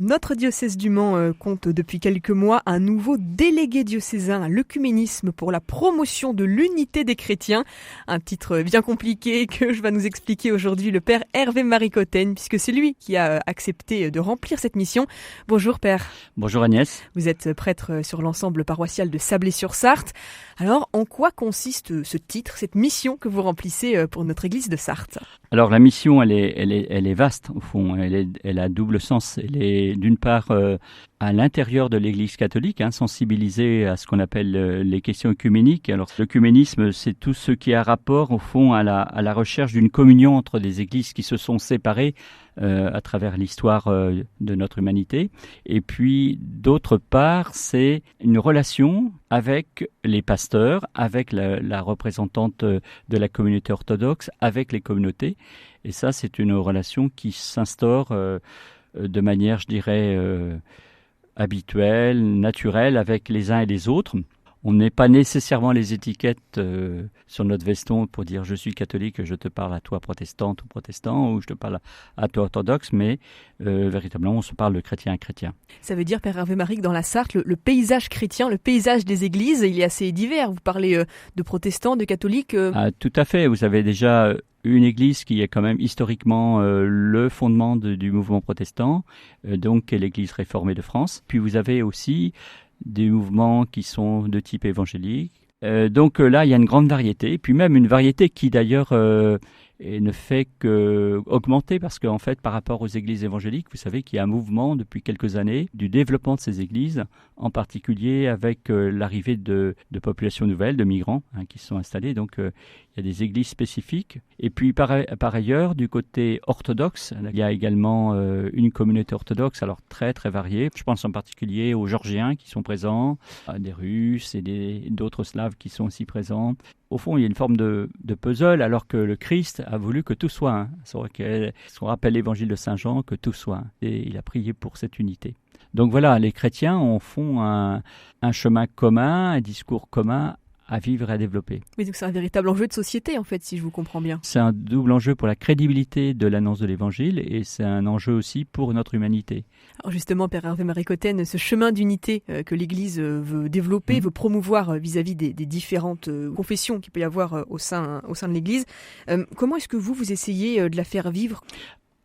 Notre diocèse du Mans compte depuis quelques mois un nouveau délégué diocésain à l'œcuménisme pour la promotion de l'unité des chrétiens. Un titre bien compliqué que va nous expliquer aujourd'hui le père Hervé Maricoten, puisque c'est lui qui a accepté de remplir cette mission. Bonjour père. Bonjour Agnès. Vous êtes prêtre sur l'ensemble paroissial de Sablé-sur-Sarthe. Alors, en quoi consiste ce titre, cette mission que vous remplissez pour notre église de Sarthe ? Alors la mission, elle est vaste au fond. Elle a double sens. Elle est d'une part à l'intérieur de l'Église catholique, sensibilisée à ce qu'on appelle les questions œcuméniques. Alors l'œcuménisme, c'est tout ce qui a rapport au fond à la recherche d'une communion entre des églises qui se sont séparées à travers l'histoire de notre humanité. Et puis d'autre part, c'est une relation avec les pasteurs, avec la représentante de la communauté orthodoxe, avec les communautés. Et ça, c'est une relation qui s'instaure de manière, je dirais, habituelle, naturelle, avec les uns et les autres. On n'est pas nécessairement les étiquettes sur notre veston pour dire je suis catholique, je te parle à toi protestante ou protestant, ou je te parle à toi orthodoxe, mais véritablement on se parle de chrétien à chrétien. Ça veut dire, père Hervé Maric, dans la Sarthe, le paysage chrétien, le paysage des églises, il est assez divers. Vous parlez de protestants, de catholiques Tout à fait, vous avez déjà une église qui est quand même historiquement le fondement du mouvement protestant, donc qui est l'église réformée de France. Puis vous avez aussi des mouvements qui sont de type évangélique. Donc là, il y a une grande variété, puis même une variété qui d'ailleurs ne fait qu'augmenter, parce qu'en fait, par rapport aux églises évangéliques, vous savez qu'il y a un mouvement depuis quelques années du développement de ces églises, en particulier avec l'arrivée de populations nouvelles, de migrants qui se sont installés. Donc il y a des églises spécifiques. Et puis par ailleurs, du côté orthodoxe, il y a également une communauté orthodoxe, alors très très variée. Je pense en particulier aux Géorgiens qui sont présents, à des Russes et d'autres Slaves qui sont aussi présents. Au fond, il y a une forme de puzzle, alors que le Christ a voulu que tout soit un. Ce qu'on rappelle l'évangile de Saint Jean, que tout soit un. Et il a prié pour cette unité. Donc voilà, les chrétiens en font un chemin commun, un discours commun à vivre et à développer. Oui, donc c'est un véritable enjeu de société, en fait, si je vous comprends bien. C'est un double enjeu pour la crédibilité de l'annonce de l'Évangile, et c'est un enjeu aussi pour notre humanité. Alors justement, père Hervé Maricoten, ce chemin d'unité que l'Église veut développer, veut promouvoir vis-à-vis des différentes confessions qu'il peut y avoir au sein de l'Église, comment est-ce que vous essayez de la faire vivre ?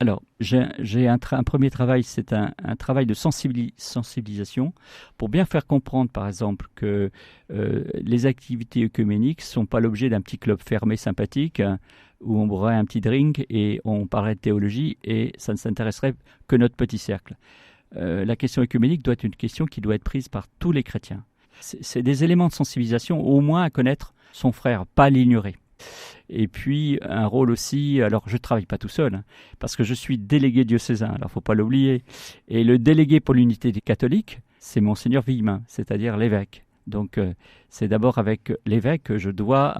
Alors, j'ai un premier travail, c'est un travail de sensibilisation pour bien faire comprendre, par exemple, que les activités œcuméniques ne sont pas l'objet d'un petit club fermé sympathique où on boirait un petit drink et on parlerait de théologie et ça ne s'intéresserait que notre petit cercle. La question œcuménique doit être une question qui doit être prise par tous les chrétiens. C'est des éléments de sensibilisation, au moins à connaître son frère, pas l'ignorer. Et puis un rôle aussi, alors je ne travaille pas tout seul, parce que je suis délégué diocésain, alors il ne faut pas l'oublier. Et le délégué pour l'unité des catholiques, c'est Monseigneur Villemin, c'est-à-dire l'évêque. Donc c'est d'abord avec l'évêque que je dois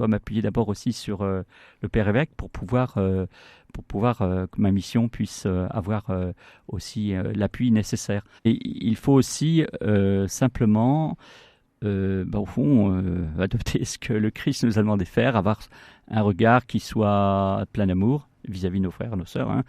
m'appuyer d'abord aussi sur le père évêque pour pouvoir que ma mission puisse avoir aussi l'appui nécessaire. Et il faut aussi simplement au fond, adopter ce que le Christ nous a demandé de faire, avoir un regard qui soit plein d'amour vis-à-vis de nos frères, nos sœurs.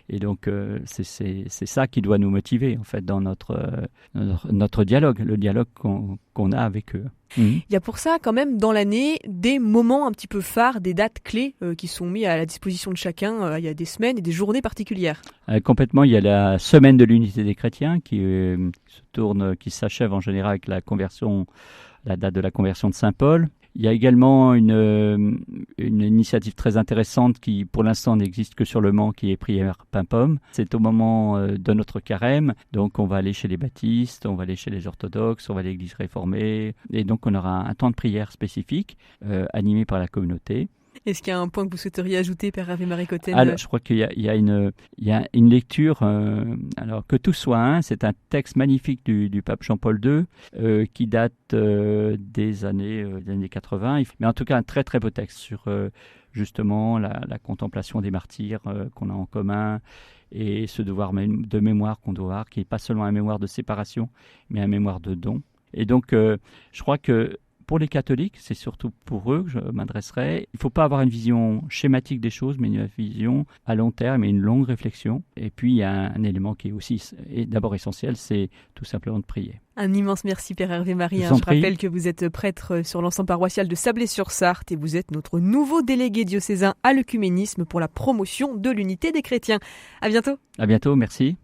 Et donc, c'est ça qui doit nous motiver, en fait, dans notre dialogue, le dialogue qu'on a avec eux. Il y a pour ça, quand même, dans l'année, des moments un petit peu phares, des dates clés qui sont mis à la disposition de chacun. Il y a des semaines et des journées particulières. Complètement, il y a la semaine de l'unité des chrétiens qui s'achève en général avec la date de la conversion de Saint Paul. Il y a également une initiative très intéressante qui, pour l'instant, n'existe que sur le Mans, qui est Prière Pain-Pomme. C'est au moment de notre carême, donc on va aller chez les baptistes, on va aller chez les orthodoxes, on va à l'église réformée, et donc on aura un temps de prière spécifique animé par la communauté. Est-ce qu'il y a un point que vous souhaiteriez ajouter, père Hervé Maricoten ? Alors, je crois qu'il y a une lecture, alors que tout soit un, c'est un texte magnifique du pape Jean-Paul II qui date des années 80, mais en tout cas un très très beau texte sur justement la contemplation des martyrs qu'on a en commun et ce devoir de mémoire qu'on doit avoir, qui n'est pas seulement un mémoire de séparation, mais un mémoire de don. Et donc, je crois que pour les catholiques, c'est surtout pour eux que je m'adresserai. Il ne faut pas avoir une vision schématique des choses, mais une vision à long terme et une longue réflexion. Et puis, il y a un élément qui est aussi d'abord essentiel, c'est tout simplement de prier. Un immense merci Père Hervé Marie. Je rappelle que vous êtes prêtre sur l'ensemble paroissial de Sablé-sur-Sarthe et vous êtes notre nouveau délégué diocésain à l'œcuménisme pour la promotion de l'unité des chrétiens. À bientôt. À bientôt, merci.